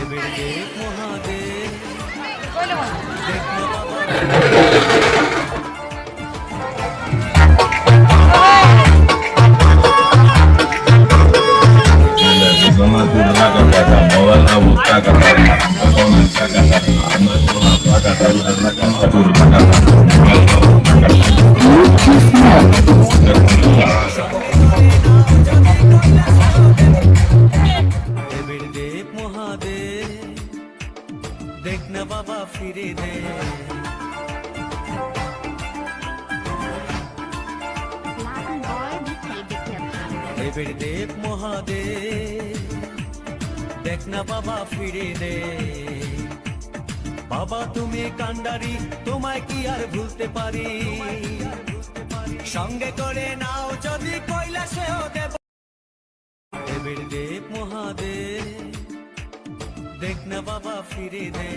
দেব মহাদেব দেখ না বাবা দেবের দেব মহাদেব দেখ না বাবা ফিরে দে দেবের দেব মহাদেব দেখ না বাবা ফিরে দে বাবা তুমি কান্ডারি তোমায় কি আর ভুলতে পারি সঙ্গে করে নাও যদি কৈলাসেও দেব দেবের দেব মহাদেব দেখ না বাবা ফিরে দে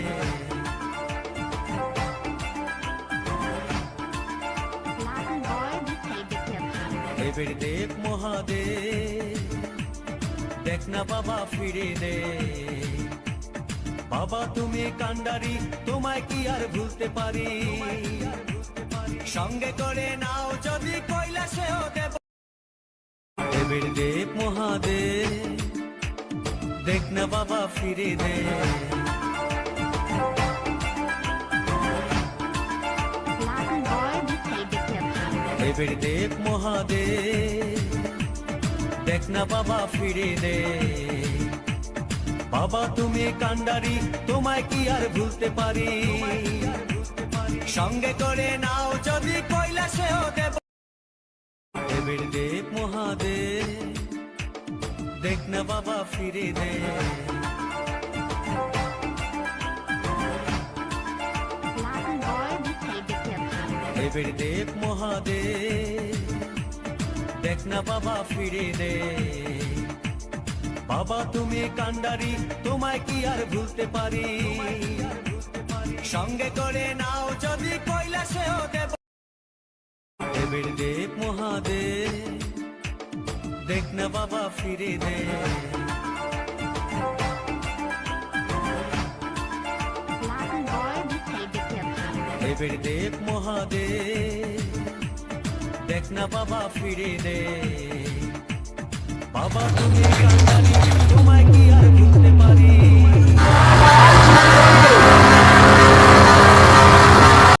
দেবের দেব মহাদেব দেখ না বাবা ফিরে দে বাবা তুমি কান্ডারি তোমায় কি আর ভুলতে পারি সঙ্গে করে নাও যদি কৈলাসেও দেব দেবের দেব মহাদেব দেখ না বাবা ফিরে দে দেবের দেব মহাদেব দেখ না বাবা ফিরে দে বাবা তুমি কান্ডারি তোমায় কি আর ভুলতে পারি সঙ্গে করে নাও যদি কৈলাসেও দেব দেবের দেব মহাদেব দেখ না বাবা ফিরে দে দেবের দেব মহাদেব দেখ না বাবা ফিরে দে বাবা তুমি কান্ডারি তোমায় কি আর ভুলতে পারি সঙ্গে করে নাও যদি কৈলাসেও দেব দেবের দেব মহাদেব দেখ না বাবা ফিরে দে দেবের দেব মহাদেব দেখ না বাবা ফিরে দে বাবা তুমি কান্ডারি তোমায় কি আর ভুলতে পারি